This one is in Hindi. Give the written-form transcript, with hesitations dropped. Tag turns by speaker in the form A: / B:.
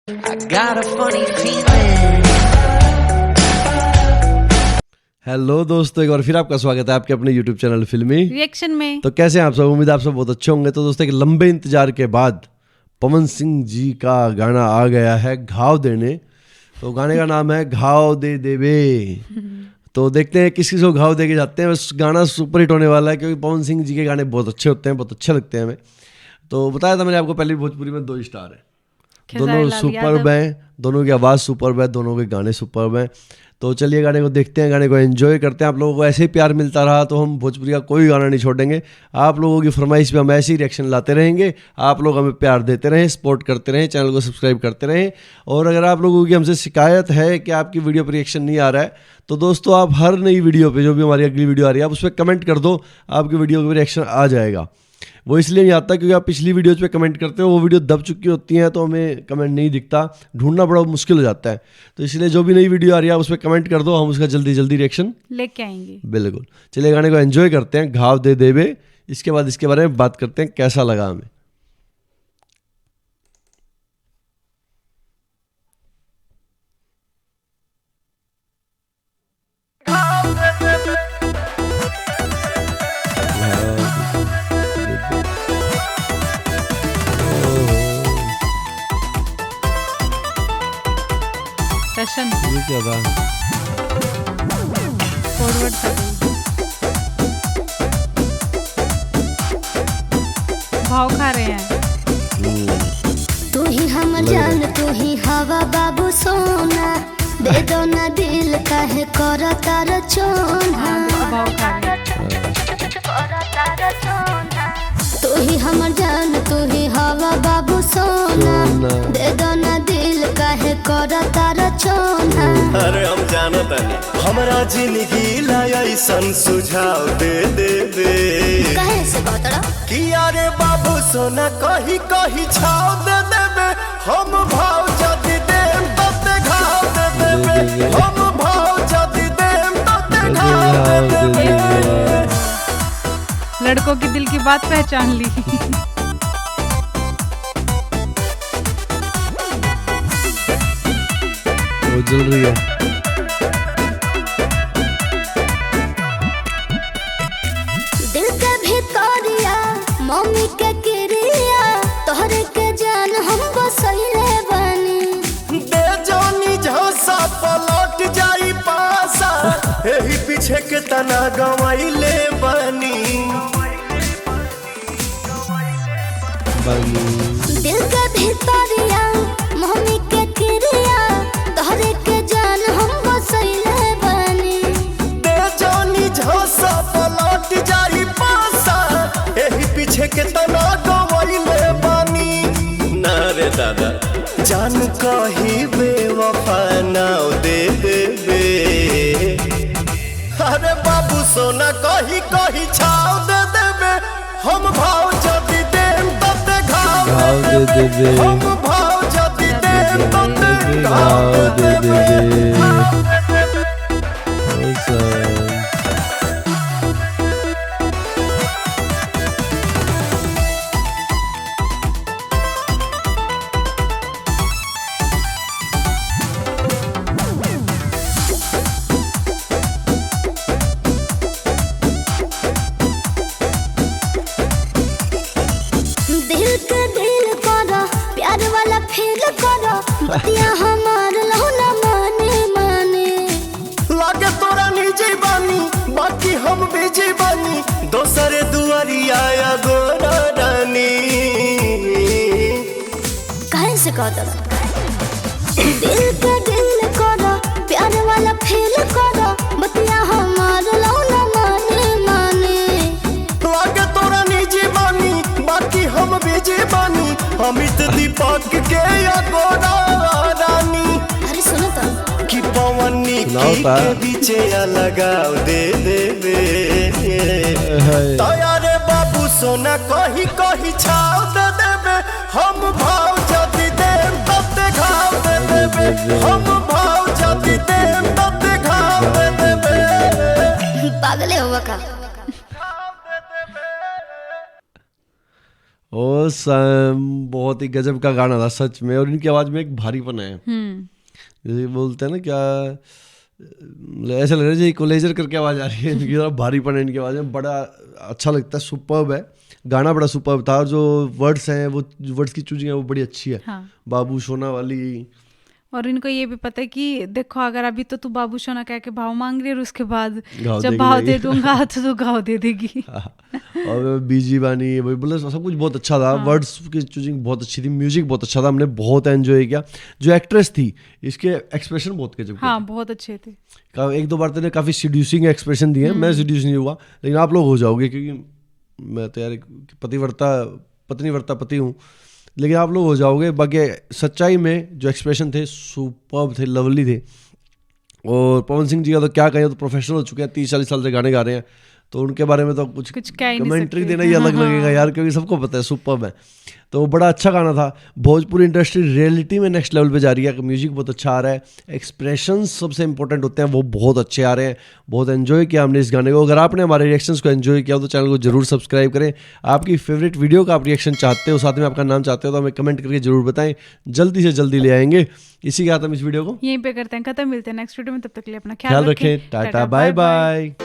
A: I got a funny feeling.
B: Hello दोस्तों, एक बार फिर आपका स्वागत है आपके अपने YouTube चैनल फिल्मी
C: रिएक्शन में।
B: तो कैसे हैं आप सब? उम्मीद है आप सब बहुत अच्छे होंगे। तो दोस्तों, एक लंबे इंतजार के बाद पवन सिंह जी का गाना आ गया है घाव देने। तो गाने का नाम है घाव दे देवे। तो देखते हैं किस किस को घाव दे के जाते हैं। बस गाना सुपर हिट होने वाला है क्योंकि पवन सिंह जी के गाने बहुत अच्छे होते हैं, बहुत अच्छे लगते हैं हमें। तो बताया था मैंने आपको पहले, भोजपुरी में 2 स्टार है, दोनों सुपर्ब हैं, दोनों की आवाज़ सुपर्ब है, दोनों के गाने सुपर्ब हैं। तो चलिए गाने को देखते हैं, गाने को एंजॉय करते हैं। आप लोगों को ऐसे ही प्यार मिलता रहा तो हम भोजपुरी का कोई गाना नहीं छोड़ेंगे। आप लोगों की फरमाइश पे हम ऐसे ही रिएक्शन लाते रहेंगे। आप लोग हमें प्यार देते रहें, सपोर्ट करते रहें, चैनल को सब्सक्राइब करते रहें। और अगर आप लोगों की हमसे शिकायत है कि आपकी वीडियो पर रिएक्शन नहीं आ रहा है, तो दोस्तों आप हर नई वीडियो पर, जो भी हमारी अगली वीडियो आ रही है, आप उस पर कमेंट कर दो, आपकी वीडियो पर रिएक्शन आ जाएगा। वो इसलिए नहीं आता क्योंकि आप पिछली वीडियोज़ पे कमेंट करते हो, वो वीडियो दब चुकी होती हैं तो हमें कमेंट नहीं दिखता, ढूंढना बड़ा मुश्किल हो जाता है। तो इसलिए जो भी नई वीडियो आ रही है आप उस पर कमेंट कर दो, हम उसका जल्दी जल्दी रिएक्शन
C: लेके आएंगे।
B: बिल्कुल। चलिए गाने को एंजॉय करते हैं, घाव दे देवे। इसके बाद इसके बारे में बात करते हैं कैसा लगा हमें।
C: सेशन
B: ये क्या था?
C: फॉरवर्ड कर भाव खा रहे हैं।
D: तू ही हम जान, तू ही हवा बाबू सोना, दे दो ना दिल काहे करो तार चोना।
C: भाव खा रहे हैं।
D: तू ही हम जान, तू ही हवा बाबू सोना, दे दो ना दिल काहे करो तार चोना।
E: अरे हम जानत नहीं, हमरा जिंदगी ला ऐसन सुझाव दे दे
D: काहे से बतड़ा
E: कि यारे बाबू सोना कही कही छाव दे देबे। हम भाव जदी देम तते घाव दे देबे। हम भाव जदी देम तते घाव दे देबे।
C: लड़कों की दिल की बात पहचान ली।
B: वो जल रही है।
D: दिल के भितरिया मम्मी के क्रिया, तोहरे के जान हम बसैले बानी।
E: दे जानी झोसा पलट जाई पासा, एही पीछे के तना गवाइले बनी।
D: दिल के भितरिया मम्मी के क्रिया, तोहरे के जान हम बसैले बानी।
E: दे जानी झोसा पलट जाई पासा, एही पीछे के तना गवाइले बानी। ना रे दादा जान कही बेवफा नाव दे देबे। अरे बाबू सोना कही कही छाव दे देबे। हम भाव जदी देम तते घाव दे देबे। हम भाव जदी देम तते घाव दे देबे।
D: दिल के दिल करो, प्यार वाला फील करो, बतिया हमार लहुना माने माने।
E: लागे तोरा निजी बानी, बाकी हम बिजी बानी। दोसरे दुआरिया या गोरा रानी।
D: काहे से कहता दिल के दिल करो, प्यार वाला फील करो, बतिया हमार लहुना माने माने।
E: लागे तोरा निजी बानी, बाकी हम बिजी बानी। अमित दीपक के या गोरा रानी।
D: अरे सुनो तो
E: कि पवनी के बीचे या लगाव दे देबे। तयारे बाबू सोना कही कही छाव दे देबे। हम भाव जदी देम तते घाव दे देबे। हम भाव जदी देम तते घाव दे देबे।
D: पागले हुआ का।
B: और बहुत ही गजब का गाना था सच में, और इनकी आवाज में एक भारीपन है, जैसे बोलते हैं ना क्या, ऐसा लग रहा है जैसे इक्वलाइजर करके आवाज आ रही है इनकी तरफ, भारीपन है इनकी आवाज में, बड़ा अच्छा लगता है, सुपर्ब है गाना, बड़ा सुपर्ब था। और जो वर्ड्स हैं वो वर्ड्स की चूजिंग है वो बड़ी अच्छी है।
C: हाँ।
B: बाबू सोना वाली,
C: और इनको ये भी पता है कि देखो अगर अभी तो तू बाबू सोना कह के भाव मांग रही है और उसके बाद
B: घाव
C: जब
B: देगी
C: भाव
B: देगी।
C: दे दूंगा तो तू घाव दे देगी।
B: और बीजी बानी वही बोले, सब कुछ बहुत अच्छा था। वर्ड्स की चूजिंग बहुत अच्छी थी, म्यूजिक बहुत अच्छा था, हमने बहुत एंजॉय किया। जो एक्ट्रेस थी इसके एक्सप्रेशन बहुत गजब के
C: हाँ बहुत अच्छे थे।
B: एक दो बार तो काफी सीड्यूसिंग एक्सप्रेशन दिए, मैं सीड्यूस नहीं हुआ, लेकिन आप लोग हो जाओगे क्योंकि मैं तो यार पत्नीव्रता पति हूँ, लेकिन आप लोग हो जाओगे। बाकी सच्चाई में जो एक्सप्रेशन थे सुपर्ब थे, लवली थे। और पवन सिंह जी का तो क्या कहें, तो प्रोफेशनल हो चुके हैं, 30-40 साल से गाने गा रहे हैं, तो उनके बारे में तो कुछ
C: कह ही नहीं
B: कमेंट्री
C: सकते।
B: देना ही अलग लगेगा यार, क्योंकि सबको पता है सुपर्ब है। तो बड़ा अच्छा गाना था। भोजपुरी इंडस्ट्री रियलिटी में नेक्स्ट लेवल पे जा रही है, म्यूजिक बहुत अच्छा आ रहा है, एक्सप्रेशंस सबसे इंपॉर्टेंट होते हैं वो बहुत अच्छे आ रहे हैं। बहुत एंजॉय किया हमने इस गाने को। अगर आपने हमारे रिएक्शंस को एंजॉय किया तो चैनल को जरूर सब्सक्राइब करें। आपकी फेवरेट वीडियो का आप रिएक्शन चाहते हो, साथ में आपका नाम चाहते हो, तो हमें कमेंट करके जरूर बताएं, जल्दी से जल्दी ले आएंगे। इसी के साथ हम इस वीडियो को
C: यहीं पे करते हैं खत्म, मिलते हैं नेक्स्ट वीडियो में, तब तक के लिए अपना
B: ख्याल रखें। Tata bye bye.